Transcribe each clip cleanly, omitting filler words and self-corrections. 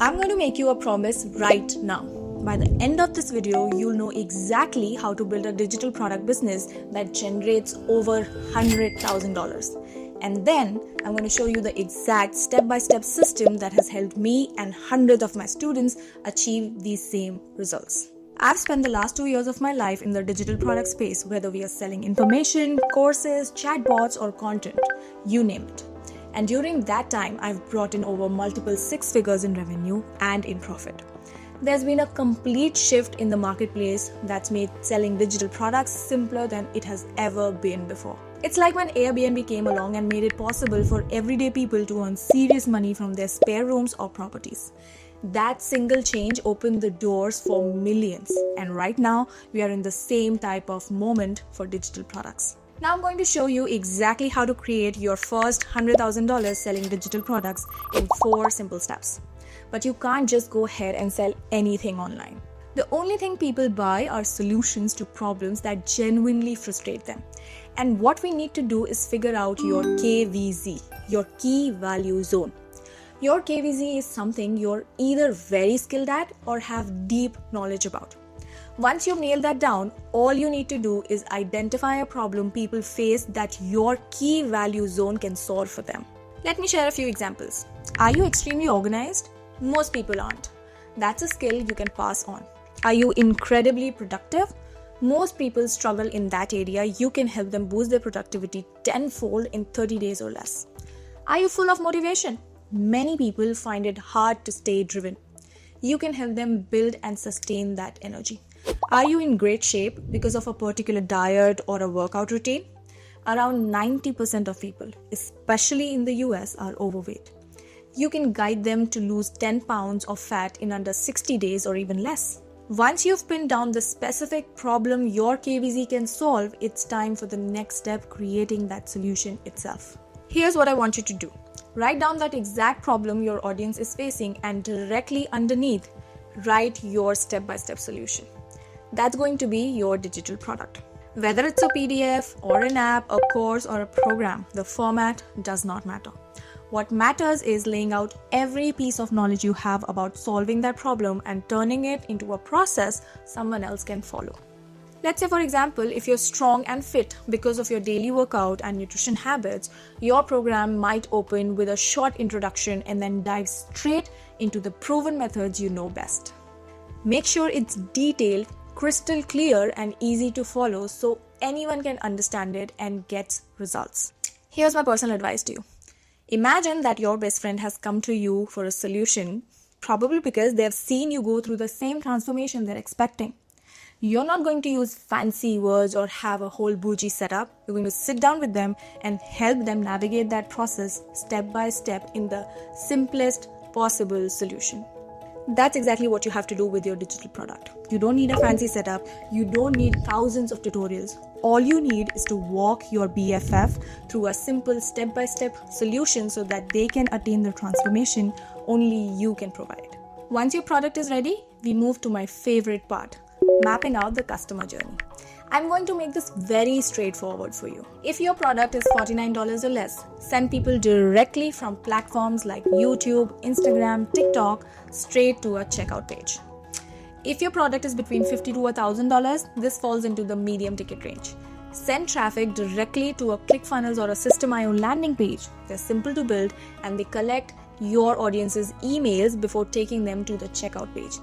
I'm going to make you a promise right now. By the end of this video, you'll know exactly how to build a digital product business that generates over $100,000. And then I'm going to show you the exact step-by-step system that has helped me and hundreds of my students achieve these same results. I've spent the last 2 years of my life in the digital product space, whether we are selling information, courses, chatbots, or content, you name it. And during that time, I've brought in over multiple 6 figures in revenue and in profit. There's been a complete shift in the marketplace that's made selling digital products simpler than it has ever been before. It's like when Airbnb came along and made it possible for everyday people to earn serious money from their spare rooms or properties. That single change opened the doors for millions, and right now we are in the same type of moment for digital products. Now I'm going to show you exactly how to create your first $100,000 selling digital products in 4 simple steps. But you can't just go ahead and sell anything online. The only thing people buy are solutions to problems that genuinely frustrate them. And what we need to do is figure out your KVZ, your key value zone. Your KVZ is something you're either very skilled at or have deep knowledge about. Once you've nailed that down, all you need to do is identify a problem people face that your key value zone can solve for them. Let me share a few examples. Are you extremely organized? Most people aren't. That's a skill you can pass on. Are you incredibly productive? Most people struggle in that area. You can help them boost their productivity tenfold in 30 days or less. Are you full of motivation? Many people find it hard to stay driven. You can help them build and sustain that energy. Are you in great shape because of a particular diet or a workout routine? Around 90% of people, especially in the US, are overweight. You can guide them to lose 10 pounds of fat in under 60 days or even less. Once you've pinned down the specific problem your KVZ can solve, it's time for the next step, creating that solution itself. Here's what I want you to do. Write down that exact problem your audience is facing and directly underneath, write your step-by-step solution. That's going to be your digital product. Whether it's a PDF or an app, a course or a program, the format does not matter. What matters is laying out every piece of knowledge you have about solving that problem and turning it into a process someone else can follow. Let's say, for example, if you're strong and fit because of your daily workout and nutrition habits, your program might open with a short introduction and then dive straight into the proven methods you know best. Make sure it's detailed, crystal clear, and easy to follow so anyone can understand it and gets results. Here's my personal advice to you. Imagine that your best friend has come to you for a solution, probably because they have seen you go through the same transformation they're expecting. You're not going to use fancy words or have a whole bougie setup. You're going to sit down with them and help them navigate that process step by step in the simplest possible solution. That's exactly what you have to do with your digital product. You don't need a fancy setup. You don't need thousands of tutorials. All you need is to walk your BFF through a simple step-by-step solution so that they can attain the transformation only you can provide. Once your product is ready, we move to my favorite part, mapping out the customer journey. I'm going to make this very straightforward for you. If your product is $49 or less, send people directly from platforms like YouTube, Instagram, TikTok, straight to a checkout page. If your product is between $50 to $1,000, this falls into the medium ticket range. Send traffic directly to a ClickFunnels or a System.io landing page. They're simple to build and they collect your audience's emails before taking them to the checkout page.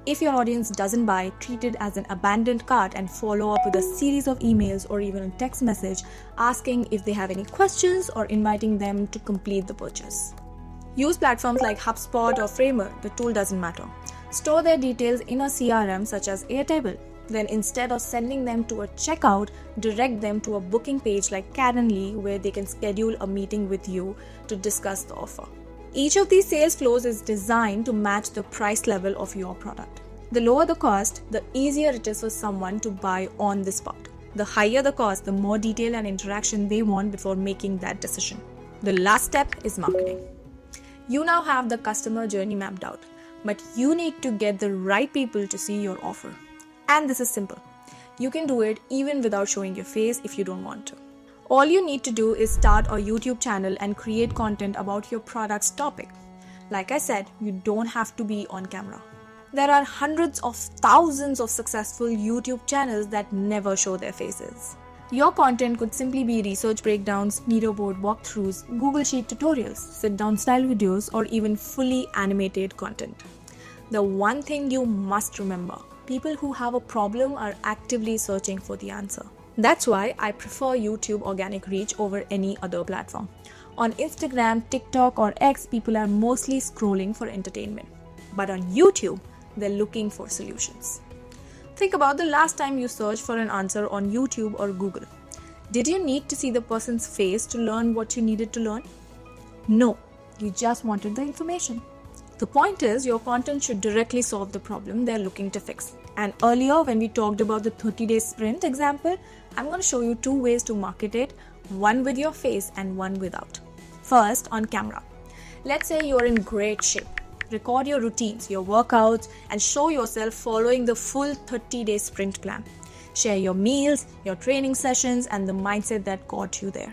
If your audience doesn't buy, treat it as an abandoned cart and follow up with a series of emails or even a text message asking if they have any questions or inviting them to complete the purchase. Use platforms like HubSpot or Framer, the tool doesn't matter. Store their details in a CRM such as Airtable. Then instead of sending them to a checkout, direct them to a booking page like Calendly where they can schedule a meeting with you to discuss the offer. Each of these sales flows is designed to match the price level of your product. The lower the cost, the easier it is for someone to buy on the spot. The higher the cost, the more detail and interaction they want before making that decision. The last step is marketing. You now have the customer journey mapped out, but you need to get the right people to see your offer. And this is simple. You can do it even without showing your face if you don't want to. All you need to do is start a YouTube channel and create content about your product's topic. Like I said, you don't have to be on camera. There are hundreds of thousands of successful YouTube channels that never show their faces. Your content could simply be research breakdowns, leaderboard walkthroughs, Google Sheet tutorials, sit-down style videos, or even fully animated content. The one thing you must remember, people who have a problem are actively searching for the answer. That's why I prefer YouTube organic reach over any other platform. On Instagram, TikTok, or X, people are mostly scrolling for entertainment. But on YouTube, they're looking for solutions. Think about the last time you searched for an answer on YouTube or Google. Did you need to see the person's face to learn what you needed to learn? No, you just wanted the information. The point is, your content should directly solve the problem they're looking to fix. And earlier, when we talked about the 30-day sprint example, I'm going to show you 2 ways to market it, one with your face and one without. First, on camera. Let's say you're in great shape. Record your routines, your workouts, and show yourself following the full 30-day sprint plan. Share your meals, your training sessions, and the mindset that got you there.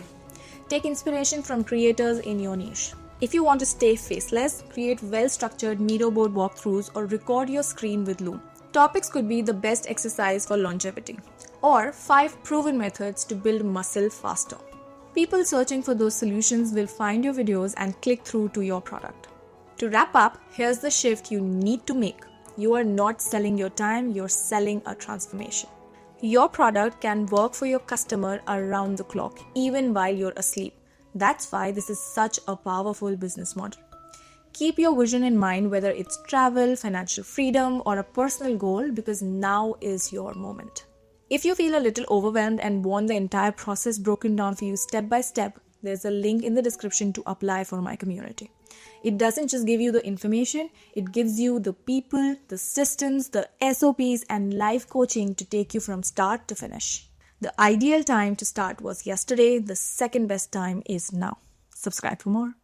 Take inspiration from creators in your niche. If you want to stay faceless, create well-structured leaderboard walkthroughs or record your screen with Loom. Topics could be the best exercise for longevity or 5 proven methods to build muscle faster. People searching for those solutions will find your videos and click through to your product. To wrap up, here's the shift you need to make. You are not selling your time, you're selling a transformation. Your product can work for your customer around the clock, even while you're asleep. That's why this is such a powerful business model. Keep your vision in mind, whether it's travel, financial freedom, or a personal goal, because now is your moment. If you feel a little overwhelmed and want the entire process broken down for you step by step, there's a link in the description to apply for my community. It doesn't just give you the information, it gives you the people, the systems, the SOPs, and live coaching to take you from start to finish. The ideal time to start was yesterday, the second best time is now. Subscribe for more.